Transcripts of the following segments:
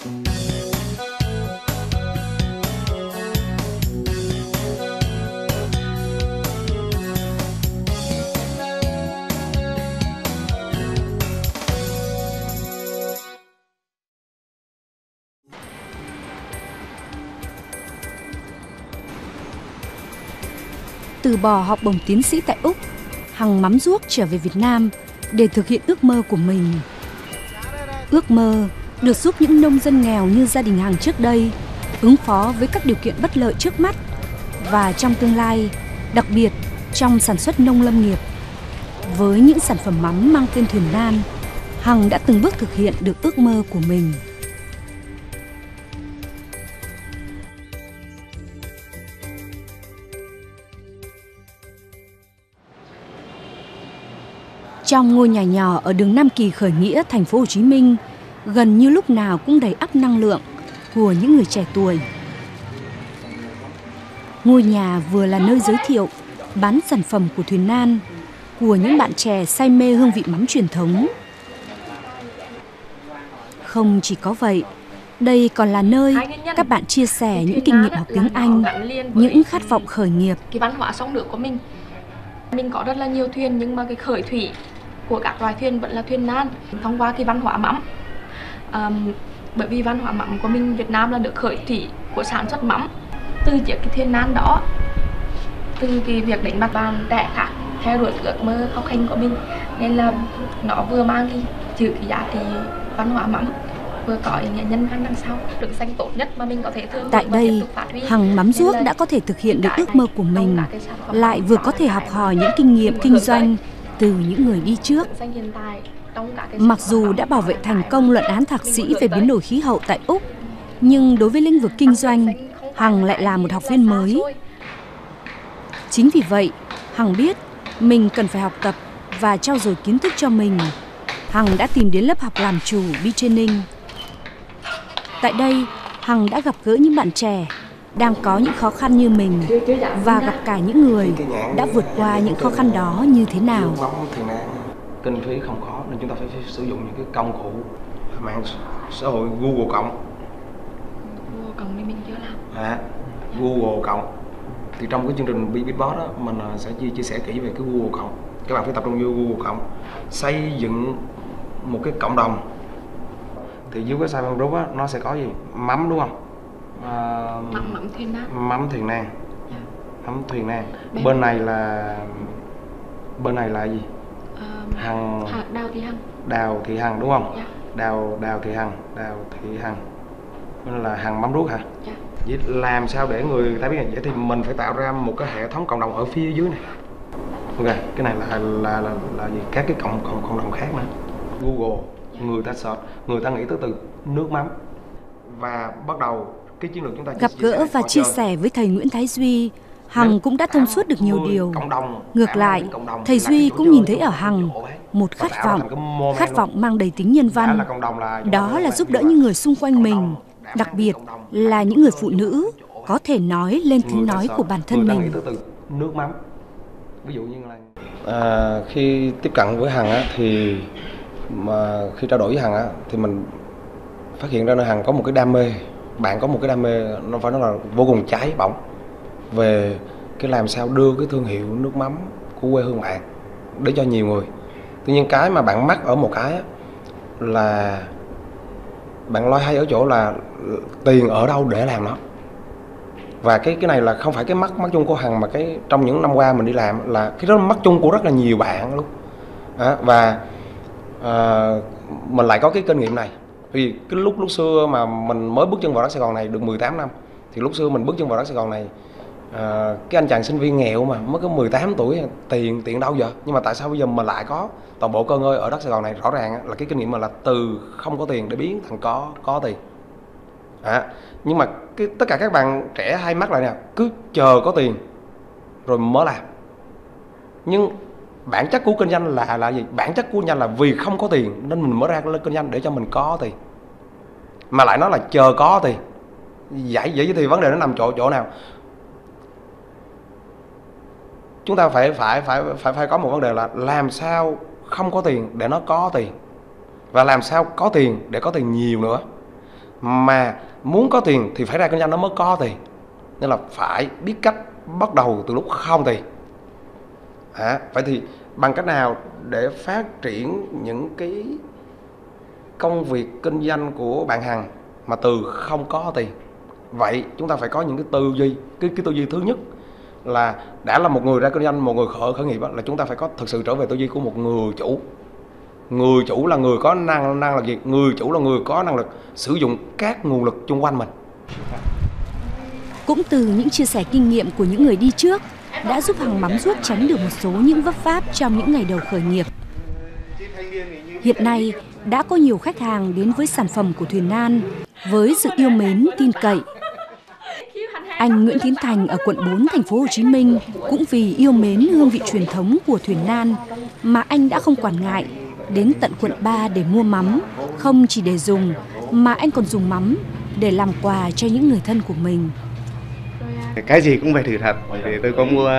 Từ bỏ học bổng tiến sĩ tại Úc, Hằng mắm ruốc trở về Việt Nam để thực hiện ước mơ của mình. Ước mơ được giúp những nông dân nghèo như gia đình Hằng trước đây ứng phó với các điều kiện bất lợi trước mắt và trong tương lai, đặc biệt trong sản xuất nông lâm nghiệp. Với những sản phẩm mắm mang tên Thuyền Nan, Hằng đã từng bước thực hiện được ước mơ của mình. Trong ngôi nhà nhỏ ở đường Nam Kỳ Khởi Nghĩa, thành phố Hồ Chí Minh, gần như lúc nào cũng đầy ắp năng lượng của những người trẻ tuổi. Ngôi nhà vừa là nơi giới thiệu, bán sản phẩm của Thuyền Nan, của những bạn trẻ say mê hương vị mắm truyền thống. Không chỉ có vậy, đây còn là nơi các bạn chia sẻ những kinh nghiệm học tiếng Anh, những khát vọng khởi nghiệp. Cái văn hóa sông nước của mình có rất là nhiều thuyền, nhưng mà cái khởi thủy của các loài thuyền vẫn là thuyền nan thông qua cái văn hóa mắm. Bởi vì văn hóa mắm của mình Việt Nam là được khởi thủy của sản xuất mắm từ chiếc cái thuyền nan đó, từ cái việc đánh bắt bạn trẻ khác theo đuổi ước mơ học hành của mình, nên là nó vừa mang cái chữ cái giá trị văn hóa mắm, vừa có ý nghĩa nhân văn đằng sau, được danh tốt nhất mà mình có thể thương. Tại đây, Hằng mắm ruốc đã có thể thực hiện được ước mơ của mình, lại vừa có thể học hỏi những kinh nghiệm kinh doanh từ những người đi trước. Mặc dù đã bảo vệ thành công luận án thạc sĩ về biến đổi khí hậu tại Úc, nhưng đối với lĩnh vực kinh doanh, Hằng lại là một học viên mới. Chính vì vậy, Hằng biết mình cần phải học tập và trau dồi kiến thức cho mình. Hằng đã tìm đến lớp học làm chủ B-Training. Tại đây, Hằng đã gặp gỡ những bạn trẻ đang có những khó khăn như mình và gặp cả những người đã vượt qua những khó khăn đó như thế nào. Kinh phí không khó nên chúng ta phải sử dụng những cái công cụ mạng xã hội Google cộng. Google cộng thì mình chưa làm. Google cộng. Thì trong cái chương trình Bitbox đó mình sẽ chia sẻ kỹ về cái Google cộng. Các bạn phải tập trung vô Google cộng, xây dựng một cái cộng đồng. Thì dưới cái Simon Group á, nó sẽ có gì? Mắm đúng không? Mắm Thuyền Nan. Mắm Thuyền Nan. Mắm Thuyền Nan. Bên này là gì? Hằng. Đào Thị Hằng. Đào Thị Hằng đúng không? Dạ. Đào Thị Hằng. Nên là Hằng mắm ruốc hả? Dạ. Vậy làm sao để người ta biết là vậy thì mình phải tạo ra một cái hệ thống cộng đồng ở phía dưới này. Ok, cái này là gì? Các cái cộng đồng khác nữa. Google, người ta search, người ta nghĩ tới từ nước mắm và bắt đầu cái chiến lược chúng ta gặp gỡ và chia sẻ với thầy Nguyễn Thái Duy, Hằng cũng đã thông suốt được nhiều điều. Ngược lại, thầy Duy cũng nhìn thấy ở Hằng một khát vọng mang đầy tính nhân văn. Đó là giúp đỡ những người xung quanh mình, đặc biệt là những người phụ nữ có thể nói lên tiếng nói của bản thân mình. Nước mắm. Ví dụ như là khi tiếp cận với Hằng á, thì mà khi trao đổi với Hằng á, thì mình phát hiện ra là Hằng có một cái đam mê, bạn có một cái đam mê, nó phải nói là vô cùng cháy bỏng về cái làm sao đưa cái thương hiệu nước mắm của quê hương bạn đến cho nhiều người. Tuy nhiên cái mà bạn mắc ở một cái á, là bạn loay hay ở chỗ là tiền ở đâu để làm nó. Và cái này là không phải cái mắc chung của Hằng, mà cái trong những năm qua mình đi làm là cái đó mắc chung của rất là nhiều bạn luôn. Và mình lại có cái kinh nghiệm này. Vì cái lúc xưa mà mình mới bước chân vào đất Sài Gòn này được 18 năm, thì lúc xưa mình bước chân vào đất Sài Gòn này, cái anh chàng sinh viên nghèo mà mới có 18 tuổi, tiền đâu giờ? Nhưng mà tại sao bây giờ mình lại có toàn bộ cơ ngơi ở đất Sài Gòn này? Rõ ràng là cái kinh nghiệm mà là từ không có tiền để biến thành có tiền. Nhưng mà tất cả các bạn trẻ hay mắc lại nè, cứ chờ có tiền rồi mới làm. Nhưng bản chất của kinh doanh là gì? Bản chất của kinh doanh là vì không có tiền nên mình mới ra kinh doanh để cho mình có tiền. Mà lại nói là chờ có tiền. Vậy thì vấn đề nó nằm chỗ nào? Chúng ta phải có một vấn đề là làm sao không có tiền để nó có tiền, và làm sao có tiền để có tiền nhiều nữa. mà muốn có tiền thì phải ra kinh doanh nó mới có tiền. Nên là phải biết cách bắt đầu từ lúc không tiền. Vậy thì bằng cách nào để phát triển những cái công việc kinh doanh của bạn Hằng mà từ không có tiền? Vậy chúng ta phải có những cái tư duy. Cái tư duy thứ nhất là đã là một người ra kinh doanh, một người khởi nghiệp là chúng ta phải có thực sự trở về tư duy của một người chủ. Người chủ là người có năng lực gì? Người chủ là người có năng lực sử dụng các nguồn lực xung quanh mình. Cũng từ những chia sẻ kinh nghiệm của những người đi trước đã giúp Hằng Mắm Ruốc tránh được một số những vấp váp trong những ngày đầu khởi nghiệp. Hiện nay đã có nhiều khách hàng đến với sản phẩm của Thuyền Nan với sự yêu mến, tin cậy. Anh Nguyễn Tiến Thành ở quận 4 thành phố Hồ Chí Minh cũng vì yêu mến hương vị truyền thống của Thuyền Nan mà anh đã không quản ngại đến tận quận 3 để mua mắm, không chỉ để dùng mà anh còn dùng mắm để làm quà cho những người thân của mình. Cái gì cũng phải thử thật, thì tôi có mua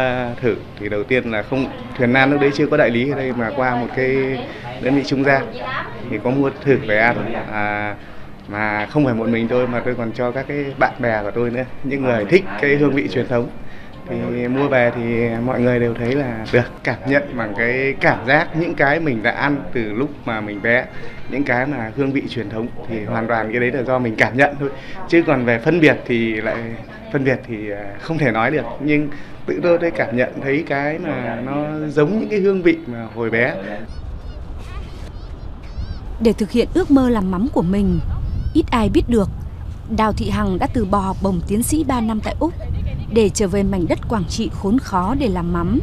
thử. Thì đầu tiên là không, Thuyền Nan lúc đấy chưa có đại lý ở đây mà qua một cái đơn vị trung gian thì có mua thử về ăn. Mà không phải một mình tôi mà tôi còn cho các cái bạn bè của tôi nữa, những người thích cái hương vị truyền thống. Thì mua về thì mọi người đều thấy là được cảm nhận bằng cái cảm giác những cái mình đã ăn từ lúc mà mình bé, những cái mà hương vị truyền thống thì hoàn toàn cái đấy là do mình cảm nhận thôi. Chứ còn về phân biệt thì không thể nói được, nhưng tự tôi cảm nhận thấy cái mà nó giống những cái hương vị mà hồi bé. Để thực hiện ước mơ làm mắm của mình, ít ai biết được Đào Thị Hằng đã từ bỏ học bổng tiến sĩ 3 năm tại Úc để trở về mảnh đất Quảng Trị khốn khó để làm mắm.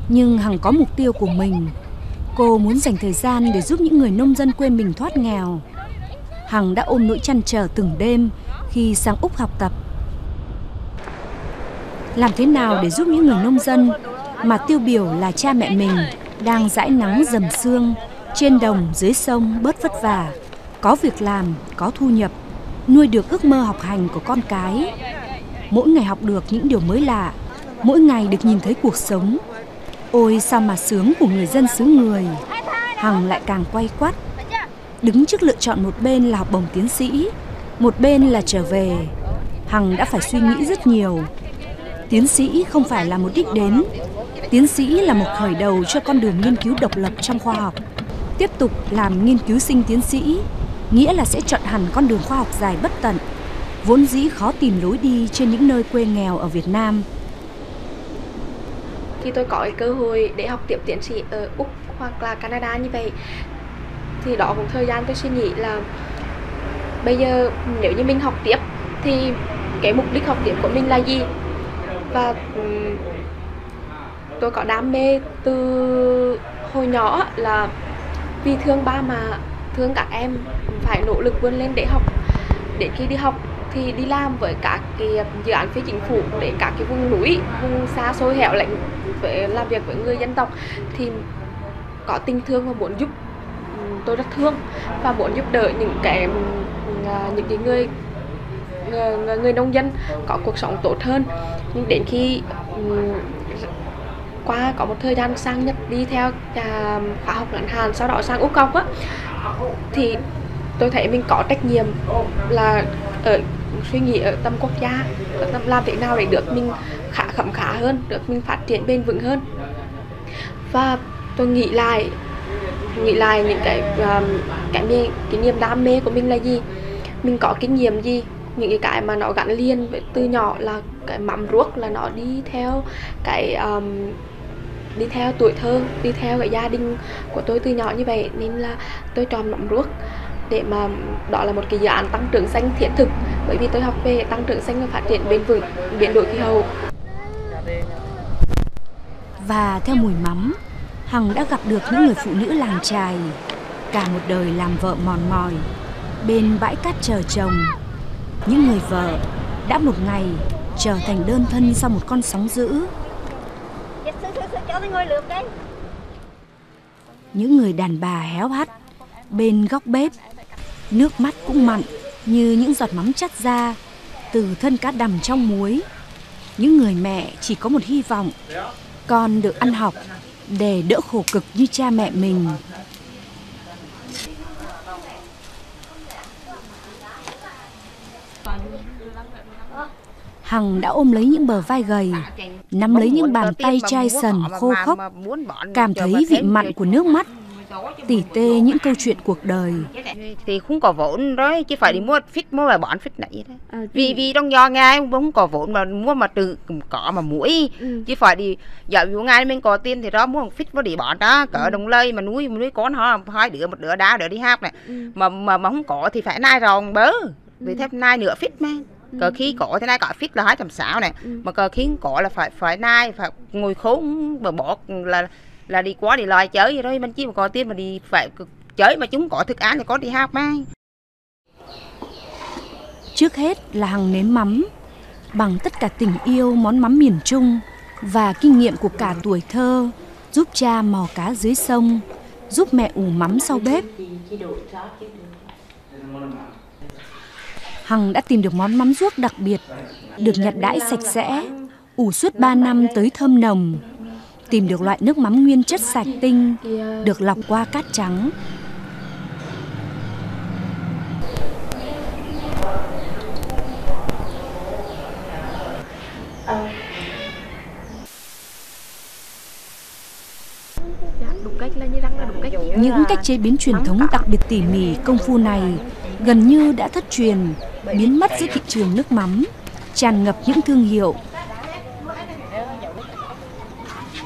Nhưng Hằng có mục tiêu của mình. Cô muốn dành thời gian để giúp những người nông dân quê mình thoát nghèo. Hằng đã ôm nỗi trăn trở từng đêm khi sang Úc học tập. Làm thế nào để giúp những người nông dân mà tiêu biểu là cha mẹ mình đang dãi nắng dầm sương trên đồng dưới sông bớt vất vả, có việc làm, có thu nhập, nuôi được ước mơ học hành của con cái. Mỗi ngày học được những điều mới lạ, mỗi ngày được nhìn thấy cuộc sống. Ôi sao mà sướng của người dân xứ người. Hằng lại càng quay quắt. Đứng trước lựa chọn một bên là học bổng tiến sĩ, một bên là trở về. Hằng đã phải suy nghĩ rất nhiều. Tiến sĩ không phải là một đích đến. Tiến sĩ là một khởi đầu cho con đường nghiên cứu độc lập trong khoa học. Tiếp tục làm nghiên cứu sinh tiến sĩ, nghĩa là sẽ chọn hẳn con đường khoa học dài bất tận, vốn dĩ khó tìm lối đi trên những nơi quê nghèo ở Việt Nam. Khi tôi có cái cơ hội để học tiếp tiến sĩ ở Úc hoặc là Canada như vậy, thì đó cũng thời gian tôi suy nghĩ là bây giờ nếu như mình học tiếp thì cái mục đích học tiếp của mình là gì. Và tôi có đam mê từ hồi nhỏ là vì thương ba mà thương các em phải nỗ lực vươn lên để học. Đến khi đi học thì đi làm với các cái dự án phi chính phủ để các cái vùng núi, vùng xa xôi hẻo lánh, làm việc với người dân tộc thì có tình thương và muốn giúp. Tôi rất thương và muốn giúp đỡ những cái người nông dân có cuộc sống tốt hơn. Nhưng đến khi qua có một thời gian sang Nhật đi theo khóa học ngắn hạn, sau đó sang Úc học á, thì tôi thấy mình có trách nhiệm là suy nghĩ ở tầm quốc gia, ở tầm làm thế nào để được mình khấm khá hơn, được mình phát triển bền vững hơn. Và tôi nghĩ lại những cái niềm đam mê của mình là gì, mình có kinh nghiệm gì, những cái mà nó gắn liền với từ nhỏ là cái mắm ruốc, là nó đi theo tuổi thơ, đi theo cái gia đình của tôi từ nhỏ như vậy, nên là tôi chọn mắm ruốc để mà đó là một cái dự án tăng trưởng xanh thiết thực, bởi vì tôi học về tăng trưởng xanh và phát triển bền vững, biến đổi khí hậu. Và theo mùi mắm, Hằng đã gặp được những người phụ nữ làng chài, cả một đời làm vợ mòn mỏi bên bãi cát chờ chồng. Những người vợ đã một ngày trở thành đơn thân sau một con sóng dữ. Những người đàn bà héo hắt bên góc bếp, nước mắt cũng mặn như những giọt mắm chắt ra từ thân cá đầm trong muối. Những người mẹ chỉ có một hy vọng, con được ăn học để đỡ khổ cực như cha mẹ mình. Hằng đã ôm lấy những bờ vai gầy, nắm lấy những bàn tay chai sần khô khốc, cảm thấy vị mặn của nước mắt, tỉ tê những câu chuyện cuộc đời. Thì không có vốn rồi, chỉ phải đi mua phít, mua bài bọn phít này thôi. Vì trong do ngay không có vốn mà mua mà tự có mà mũi, chỉ phải đi dạo vụ ngay mình có tiền thì đó mua một phít với đi bọn đó, cỡ đồng lây mà nuôi con họ hai đứa, một đứa đá đứa đi hát này, mà không có thì phải nai ròn bớ, vì thêm nai nửa phít mà. Cờ khi có thế này cả phít là 260 này, mà cờ khi có là phải nai, phải ngồi khốn bờ bọt là đi quá đi lại chơi vậy thôi, mình chỉ mà có tiền mà đi phải chơi mà chúng có thức ăn thì có đi hát mà. Trước hết là Hằng nếm mắm bằng tất cả tình yêu món mắm miền Trung và kinh nghiệm của cả tuổi thơ, giúp cha mò cá dưới sông, giúp mẹ ủ mắm sau bếp. Hằng đã tìm được món mắm ruốc đặc biệt, được nhặt đãi sạch sẽ, ủ suốt 3 năm tới thơm nồng. Tìm được loại nước mắm nguyên chất sạch tinh, được lọc qua cát trắng. Những cách chế biến truyền thống đặc biệt tỉ mỉ, công phu này gần như đã thất truyền, biến mất giữa thị trường nước mắm, tràn ngập những thương hiệu.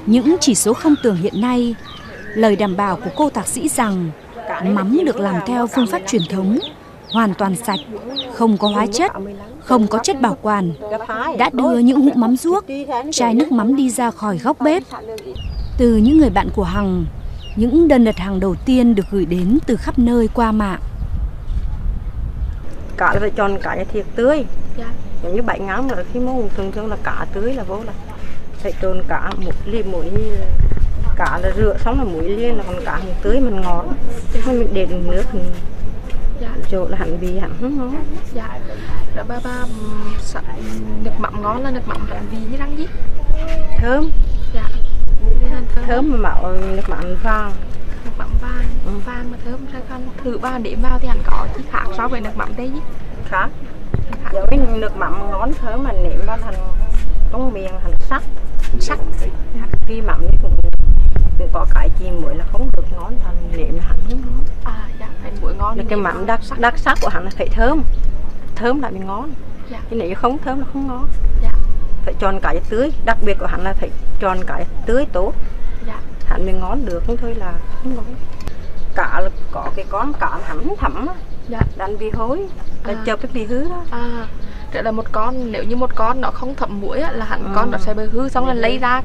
Những chỉ số không tưởng hiện nay, lời đảm bảo của cô thạc sĩ rằng mắm được làm theo phương pháp truyền thống, hoàn toàn sạch, không có hóa chất, không có chất bảo quản, đã đưa những hũ mắm ruốc, chai nước mắm đi ra khỏi góc bếp. Từ những người bạn của Hằng, những đơn đặt hàng đầu tiên được gửi đến từ khắp nơi qua mạng. Cá là phải chọn cá thiệt tươi, giống như bánh ngắm là khi mua thường là cá tươi là vô là phải chọn cá mỗi cá là rửa xong là muối liền, là còn cá hình tươi mình ngọt, hay mình để nước chỗ là hẳn vì hẳn không ngon. Dạ, rồi ba nước mắm ngon là nước mắm hẳn vì như răng gì? Thơm. Dạ. Thơm mà mạo nước mắm vàng. Nước mắm vàng, vàng mà thơm ra con thử ba để vào thì hẳn có chỉ khác so với nước mắm đây chứ? Khác. Giống như nước mắm ngon thơm mà nếm vào thành trong miệng thành sắc. Sắc. Vì mắm cũng có cái gì muối là không được ngon, thành nếm hẳn không ngon. À dạ, phải muối ngon. Cái mắm đặc sắc của hắn là phải thơm lại mới ngon. Dạ. Chứ nếu không thơm là không ngon. Dạ. Phải chọn cái tươi, đặc biệt của hắn là phải chọn cái tươi tốt. Dạ. Hắn mới ngon được, không thôi là không ngon. Cá là có cái con cá thấm á. Dạ. Đánh vì hối, là chợp cái bị hư đó. À, vậy là một con, nếu như một con nó không thấm muối á, là hẳn con nó sẽ bị hư, xong là lấy ra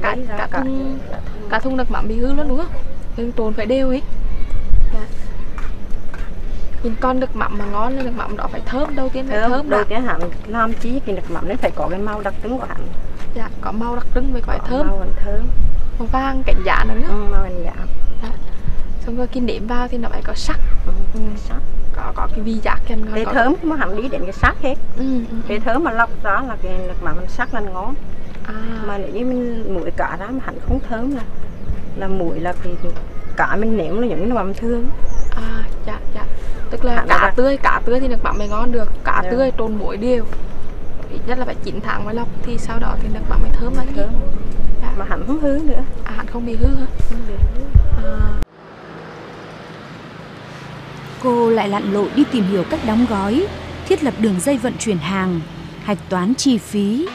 cả thùng nước mắm bị hư luôn đúng không? Nhưng trộn phải đều ấy. Dạ. Nhưng con nước mắm mà ngon là nước mắm đó phải thơm, đầu tiên phải thơm. Đầu tiên hắn làm chí cái nước mắm nó phải có cái màu đặc trưng của hắn. Dạ, có màu đặc trưng với phải thơm. Màu thơm. Màu vàng cảnh dạ nữa. Màu cảnh dạ. Dạ. Xong rồi khi nếm vào thì nó phải có sắc. Sắc. Có cái vị giác kèm ngon. Cái thơm mà hắn đi đến cái sắc hết. Cái thơm mà lọc ra là cái nước mắm sắc là ngon. Mà nếu như mình muối cá ra mà hắn không thơm là muối là cái cá mình nếm là giống như nước mắm thường. À dạ dạ. Tức là cá tươi thì nước mắm mới ngon được. Cá tươi trộn muối đều. Ít nhất là phải 9 tháng mới lọc thì sau đó thì nước mắm mới thơm lên. Dạ. Mà hắn không hư nữa. À hắn không bị hư hả? Không bị hư. Cô lại lặn lội đi tìm hiểu cách đóng gói, thiết lập đường dây vận chuyển hàng, hạch toán chi phí.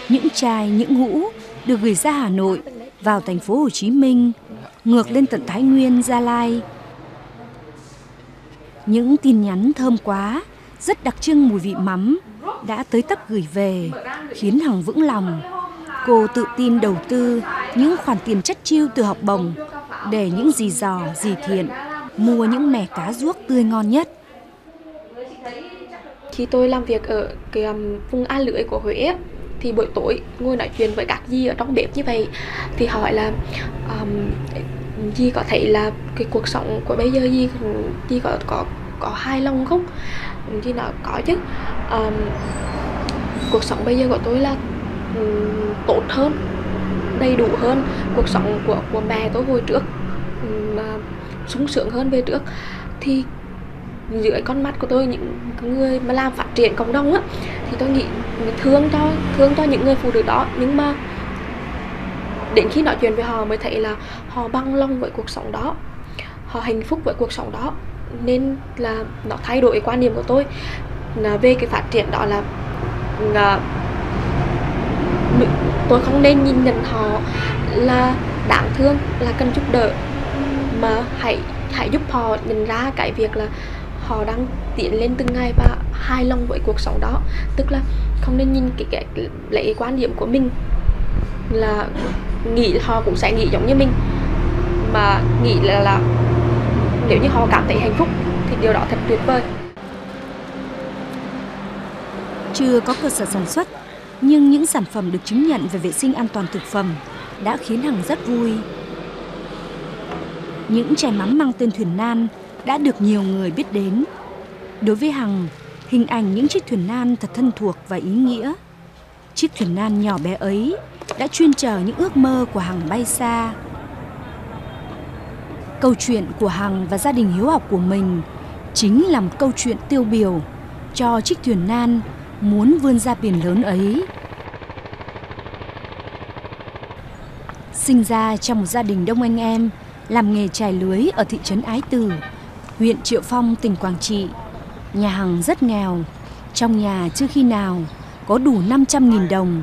Những chai, những hũ được gửi ra Hà Nội, vào thành phố Hồ Chí Minh, ngược lên tận Thái Nguyên, Gia Lai. Những tin nhắn thơm quá, rất đặc trưng mùi vị mắm đã tới tấp gửi về, khiến Hằng vững lòng. Cô tự tin đầu tư những khoản tiền chất chiêu từ học bổng để những dì dò, dì thiện mua những mẻ cá ruốc tươi ngon nhất. Khi tôi làm việc ở cái vùng A Lưới của Huế thì buổi tối ngồi nói chuyện với các dì ở trong bếp như vậy thì hỏi là dì có thấy là cái cuộc sống của bây giờ dì có hài lòng không? Dì nói có chứ. Cuộc sống bây giờ của tôi là tốt hơn, đầy đủ hơn cuộc sống của mẹ tôi hồi trước, sung sướng hơn về trước. Thì dưới con mắt của tôi, những người mà làm phát triển cộng đồng á, thì tôi nghĩ thương cho những người phụ nữ đó. Nhưng mà đến khi nói chuyện với họ mới thấy là họ bằng lòng với cuộc sống đó, họ hạnh phúc với cuộc sống đó, nên là nó thay đổi quan niệm của tôi là về cái phát triển đó. Là tôi không nên nhìn nhận họ là đáng thương, là cần giúp đỡ, mà hãy giúp họ nhận ra cái việc là họ đang tiến lên từng ngày và hài lòng với cuộc sống đó. Tức là không nên nhìn lấy quan điểm của mình là nghĩ họ cũng sẽ nghĩ giống như mình, mà nghĩ là nếu như họ cảm thấy hạnh phúc thì điều đó thật tuyệt vời. Chưa có cơ sở sản xuất, nhưng những sản phẩm được chứng nhận về vệ sinh an toàn thực phẩm đã khiến Hằng rất vui. Những chai mắm mang tên Thuyền Nan đã được nhiều người biết đến. Đối với Hằng, hình ảnh những chiếc thuyền nan thật thân thuộc và ý nghĩa. Chiếc thuyền nan nhỏ bé ấy đã chuyên chở những ước mơ của Hằng bay xa. Câu chuyện của Hằng và gia đình hiếu học của mình chính là một câu chuyện tiêu biểu cho chiếc thuyền nan muốn vươn ra biển lớn ấy. Sinh ra trong một gia đình đông anh em, làm nghề chài lưới ở thị trấn Ái Từ, huyện Triệu Phong, tỉnh Quảng Trị. Nhà Hằng rất nghèo, trong nhà chưa khi nào có đủ 500.000 đồng,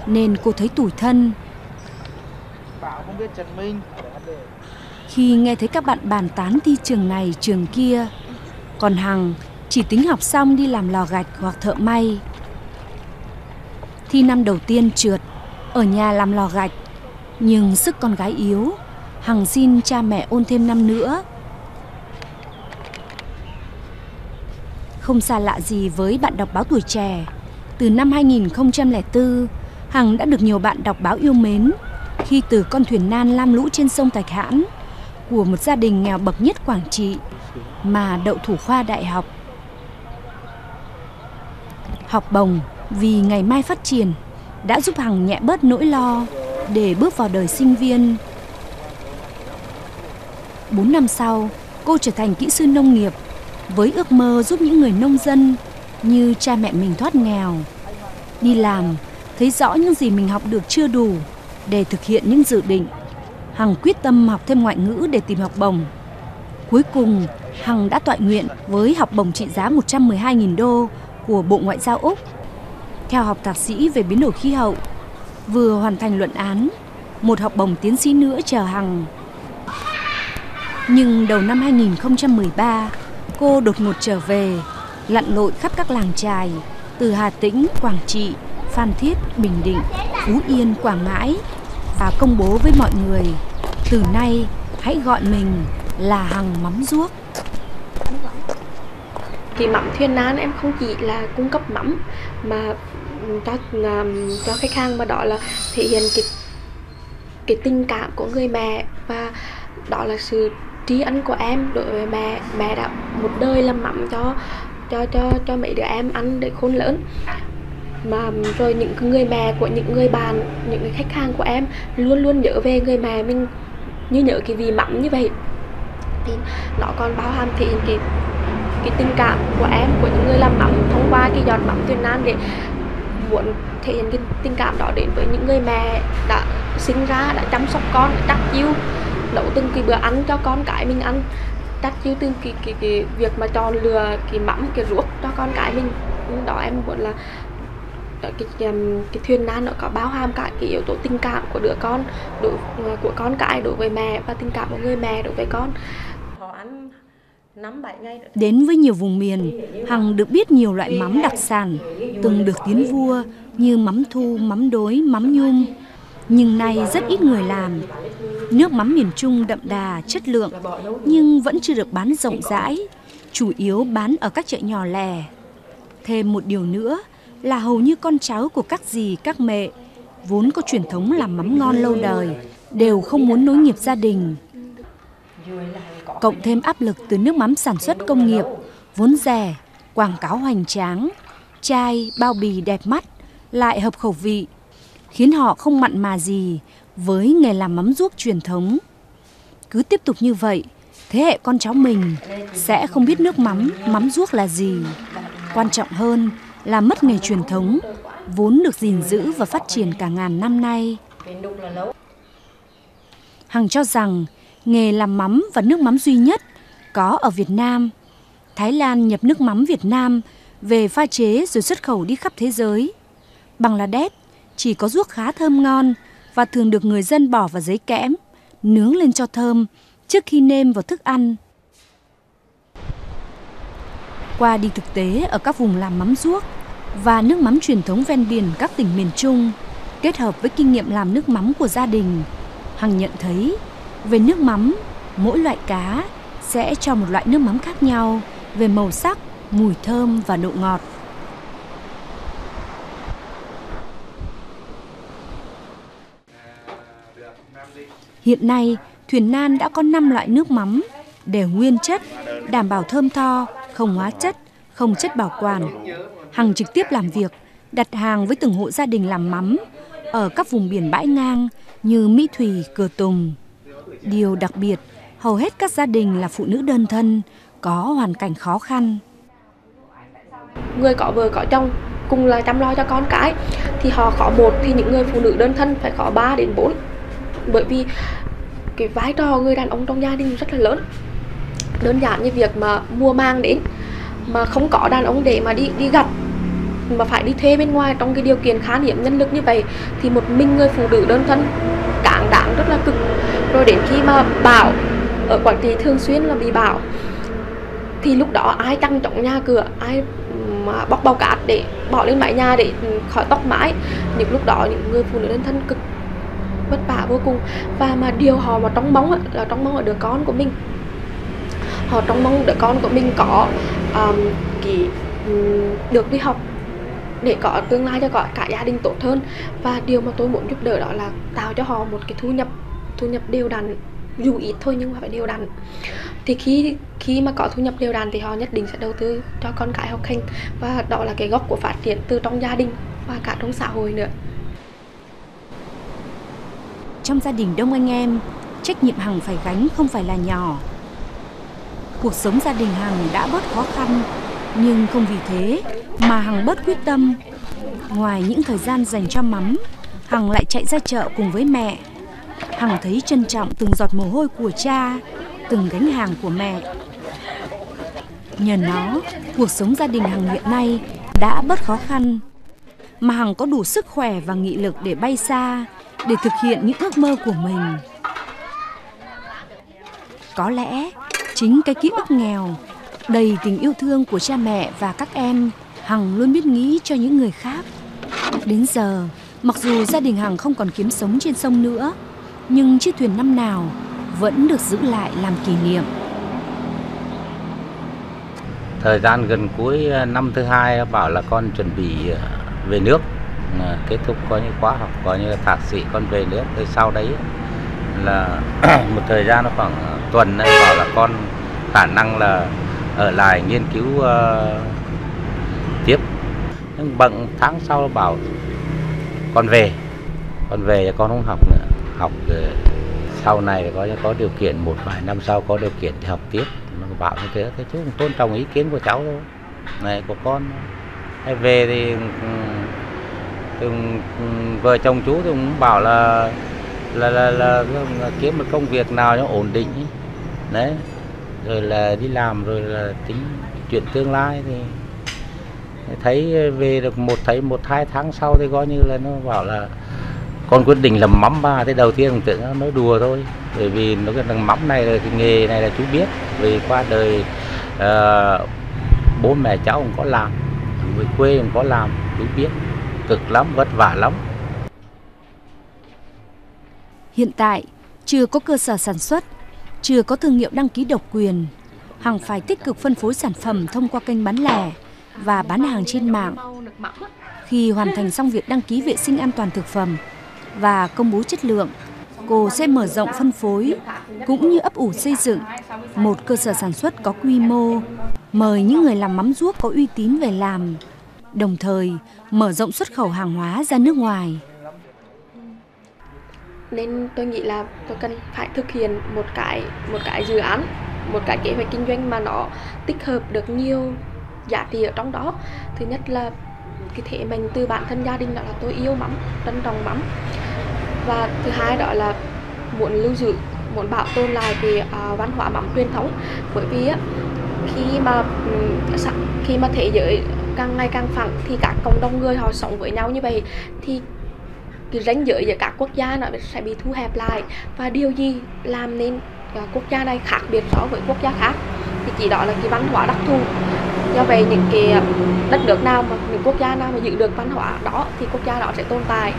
nên cô thấy tủi thân. Khi nghe thấy các bạn bàn tán thi trường này trường kia, còn Hằng chỉ tính học xong đi làm lò gạch hoặc thợ may. Thi năm đầu tiên trượt, ở nhà làm lò gạch, nhưng sức con gái yếu, Hằng xin cha mẹ ôn thêm năm nữa. Không xa lạ gì với bạn đọc báo Tuổi Trẻ, từ năm 2004, Hằng đã được nhiều bạn đọc báo yêu mến khi từ con thuyền nan lam lũ trên sông Thạch Hãn của một gia đình nghèo bậc nhất Quảng Trị mà đậu thủ khoa đại học. Học bổng vì ngày mai phát triển đã giúp Hằng nhẹ bớt nỗi lo để bước vào đời sinh viên. 4 năm sau, cô trở thành kỹ sư nông nghiệp với ước mơ giúp những người nông dân như cha mẹ mình thoát nghèo. Đi làm, thấy rõ những gì mình học được chưa đủ để thực hiện những dự định. Hằng quyết tâm học thêm ngoại ngữ để tìm học bổng. Cuối cùng, Hằng đã toại nguyện với học bổng trị giá 112.000 đô của Bộ Ngoại giao Úc, theo học thạc sĩ về biến đổi khí hậu. Vừa hoàn thành luận án, một học bổng tiến sĩ nữa chờ Hằng. Nhưng đầu năm 2013, cô đột ngột trở về, lặn lội khắp các làng chài từ Hà Tĩnh, Quảng Trị, Phan Thiết, Bình Định, Phú Yên, Quảng Ngãi và công bố với mọi người: từ nay hãy gọi mình là Hằng Mắm Ruốc. Cái mắm Thuyền Nan em không chỉ là cung cấp mắm mà cho khách hàng, mà đó là thể hiện cái tình cảm của người mẹ, và đó là sự tri ân của em đối với mẹ. Mẹ đã một đời làm mắm cho mấy đứa em ăn để khôn lớn. Mà rồi những người mẹ của những người bạn, những người khách hàng của em luôn luôn nhớ về người mẹ mình như nhớ cái vị mắm như vậy. Thì nó còn bao hàm thể hiện cái tình cảm của em, của những người làm mắm thông qua cái giọt mắm Thuyền Nan, để muốn thể hiện cái tình cảm đó đến với những người mẹ đã sinh ra, đã chăm sóc con, đã trách chiu nấu từng cái bữa ăn cho con cái mình ăn, trách chiu từng cái việc mà chọn lựa cái mắm, cái ruốc cho con cái mình. Đó em muốn là cái Thuyền Nan nó có bao hàm cả cái yếu tố tình cảm của đứa con, của con cái đối với mẹ, và tình cảm của người mẹ đối với con. Đến với nhiều vùng miền, Hằng được biết nhiều loại mắm đặc sản từng được tiến vua như mắm thu, mắm đối, mắm nhum, nhưng nay rất ít người làm. Nước mắm miền Trung đậm đà, chất lượng nhưng vẫn chưa được bán rộng rãi, chủ yếu bán ở các chợ nhỏ lẻ. Thêm một điều nữa là hầu như con cháu của các dì, các mẹ vốn có truyền thống làm mắm ngon lâu đời đều không muốn nối nghiệp gia đình. Cộng thêm áp lực từ nước mắm sản xuất công nghiệp vốn rẻ, quảng cáo hoành tráng, chai, bao bì đẹp mắt, lại hợp khẩu vị, khiến họ không mặn mà gì với nghề làm mắm ruốc truyền thống. Cứ tiếp tục như vậy, thế hệ con cháu mình sẽ không biết nước mắm, mắm ruốc là gì. Quan trọng hơn là mất nghề truyền thống, vốn được gìn giữ và phát triển cả ngàn năm nay. Hằng cho rằng nghề làm mắm và nước mắm duy nhất có ở Việt Nam. Thái Lan nhập nước mắm Việt Nam về pha chế rồi xuất khẩu đi khắp thế giới. Bangladesh chỉ có ruốc khá thơm ngon và thường được người dân bỏ vào giấy kẽm, nướng lên cho thơm trước khi nêm vào thức ăn. Qua đi thực tế ở các vùng làm mắm ruốc và nước mắm truyền thống ven biển các tỉnh miền Trung, kết hợp với kinh nghiệm làm nước mắm của gia đình, Hằng nhận thấy về nước mắm, mỗi loại cá sẽ cho một loại nước mắm khác nhau về màu sắc, mùi thơm và độ ngọt. Hiện nay, Thuyền Nan đã có 5 loại nước mắm, đều nguyên chất, đảm bảo thơm tho, không hóa chất, không chất bảo quản. Hằng trực tiếp làm việc, đặt hàng với từng hộ gia đình làm mắm ở các vùng biển bãi ngang như Mỹ Thủy, Cửa Tùng. Điều đặc biệt, hầu hết các gia đình là phụ nữ đơn thân, có hoàn cảnh khó khăn. Người có vợ có chồng cùng là chăm lo cho con cái thì họ có một, thì những người phụ nữ đơn thân phải có 3 đến 4. Bởi vì cái vai trò người đàn ông trong gia đình rất là lớn. Đơn giản như việc mà mùa màng đến mà không có đàn ông để mà đi gặt, mà phải đi thuê bên ngoài trong cái điều kiện khan hiếm nhân lực như vậy, thì một mình người phụ nữ đơn thân cáng đáng rất là cực. Rồi đến khi mà bão ở Quảng Trị thường xuyên là bị bão, thì lúc đó ai chăng chóng nhà cửa, ai mà bóc bao cát để bỏ lên mái nhà để khỏi tóc mái. Những lúc đó những người phụ nữ đơn thân cực vất vả vô cùng. Và mà điều họ mà trông mong là trông mong ở đứa con của mình. Họ trông mong đứa con của mình có được đi học để có tương lai cho cả gia đình tốt hơn. Và điều mà tôi muốn giúp đỡ đó là tạo cho họ một cái thu nhập đều đặn, dù ít thôi nhưng mà phải đều đặn. Thì khi mà có thu nhập đều đặn thì họ nhất định sẽ đầu tư cho con cái học hành, và đó là cái gốc của phát triển từ trong gia đình và cả trong xã hội nữa. Trong gia đình đông anh em, trách nhiệm Hằng phải gánh không phải là nhỏ. Cuộc sống gia đình Hằng đã bớt khó khăn, nhưng không vì thế mà Hằng bớt quyết tâm. Ngoài những thời gian dành cho mắm, Hằng lại chạy ra chợ cùng với mẹ. Hằng thấy trân trọng từng giọt mồ hôi của cha, từng gánh hàng của mẹ. Nhờ nó, cuộc sống gia đình Hằng hiện nay đã bớt khó khăn, mà Hằng có đủ sức khỏe và nghị lực để bay xa, để thực hiện những ước mơ của mình. Có lẽ chính cái ký ức nghèo, đầy tình yêu thương của cha mẹ và các em, Hằng luôn biết nghĩ cho những người khác. Đến giờ, mặc dù gia đình Hằng không còn kiếm sống trên sông nữa, nhưng chiếc thuyền năm nào vẫn được giữ lại làm kỷ niệm. Thời gian gần cuối năm thứ 2 bảo là con chuẩn bị về nước, kết thúc coi như khóa học, coi như thạc sĩ con về nước. Rồi sau đấy là một thời gian nó khoảng tuần ấy, bảo là con khả năng là ở lại nghiên cứu tiếp. Nhưng bằng tháng sau bảo con về con không học nữa, học sau này có điều kiện một vài năm sau có điều kiện thì học tiếp. Nó bảo như thế, chú cũng tôn trọng ý kiến của cháu thôi, này của con. Hay về thì vợ chồng chú thì cũng bảo là kiếm một công việc nào nó ổn định ý. Đấy, rồi là đi làm, rồi là tính chuyện tương lai. Thì thấy về được một hai tháng sau thì coi như là nó bảo là con quyết định làm mắm ba. Thế đầu tiên tưởng nó nói đùa thôi, bởi vì nó cái mắm này là cái nghề này là chú biết, vì qua đời bố mẹ cháu cũng có làm, người quê cũng có làm, chú biết cực lắm, vất vả lắm. Hiện tại chưa có cơ sở sản xuất, chưa có thương hiệu đăng ký độc quyền, Hằng phải tích cực phân phối sản phẩm thông qua kênh bán lẻ và bán hàng trên mạng. Khi hoàn thành xong việc đăng ký vệ sinh an toàn thực phẩm và công bố chất lượng, cô sẽ mở rộng phân phối, cũng như ấp ủ xây dựng một cơ sở sản xuất có quy mô, mời những người làm mắm ruốc có uy tín về làm, đồng thời mở rộng xuất khẩu hàng hóa ra nước ngoài. Nên tôi nghĩ là tôi cần phải thực hiện một cái dự án một cái kế hoạch kinh doanh mà nó tích hợp được nhiều giá trị ở trong đó. Thứ nhất là cái thế mình từ bản thân gia đình, đó là tôi yêu mắm, trân trọng mắm. Và thứ hai đó là muốn lưu giữ, muốn bảo tồn lại cái văn hóa mắm truyền thống. Bởi vì khi mà thế giới càng ngày càng phẳng thì các cộng đồng người họ sống với nhau như vậy thì cái ranh giới giữa các quốc gia nó sẽ bị thu hẹp lại. Và điều gì làm nên quốc gia này khác biệt so với quốc gia khác thì chỉ đó là cái văn hóa đặc thù. Do vậy những cái đất nước nào mà những quốc gia nào mà giữ được văn hóa đó thì quốc gia đó sẽ tồn tại.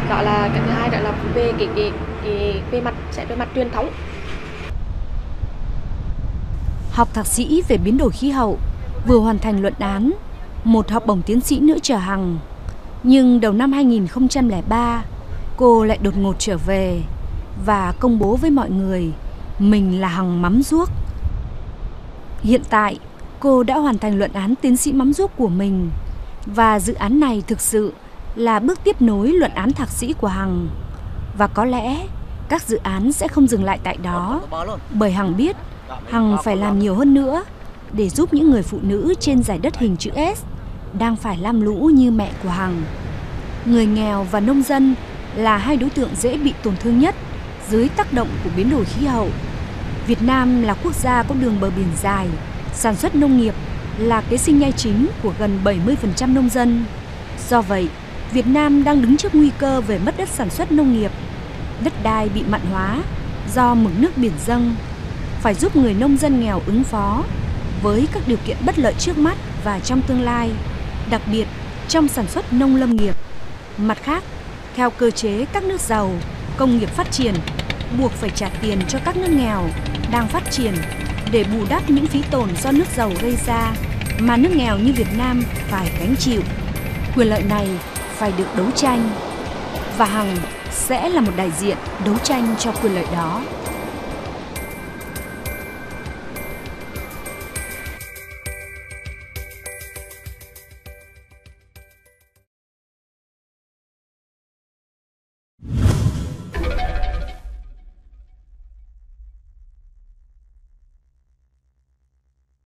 Đó là cái thứ hai, đó là về mặt truyền thống. Học thạc sĩ về biến đổi khí hậu, vừa hoàn thành luận án, một học bổng tiến sĩ nữa chờ Hằng. Nhưng đầu năm 2003, cô lại đột ngột trở về và công bố với mọi người mình là Hằng mắm ruốc. Hiện tại, cô đã hoàn thành luận án tiến sĩ mắm ruốc của mình và dự án này thực sự là bước tiếp nối luận án thạc sĩ của Hằng. Và có lẽ các dự án sẽ không dừng lại tại đó, bởi Hằng biết Hằng phải làm nhiều hơn nữa để giúp những người phụ nữ trên dải đất hình chữ S đang phải lam lũ như mẹ của Hằng. Người nghèo và nông dân là hai đối tượng dễ bị tổn thương nhất dưới tác động của biến đổi khí hậu. Việt Nam là quốc gia có đường bờ biển dài, sản xuất nông nghiệp là cái sinh nhai chính của gần 70% nông dân. Do vậy, Việt Nam đang đứng trước nguy cơ về mất đất sản xuất nông nghiệp, đất đai bị mặn hóa do mực nước biển dâng, phải giúp người nông dân nghèo ứng phó với các điều kiện bất lợi trước mắt và trong tương lai, đặc biệt trong sản xuất nông lâm nghiệp. Mặt khác, theo cơ chế các nước giàu, công nghiệp phát triển buộc phải trả tiền cho các nước nghèo đang phát triển để bù đắp những phí tổn do nước giàu gây ra mà nước nghèo như Việt Nam phải gánh chịu. Quyền lợi này phải được đấu tranh và Hằng sẽ là một đại diện đấu tranh cho quyền lợi đó.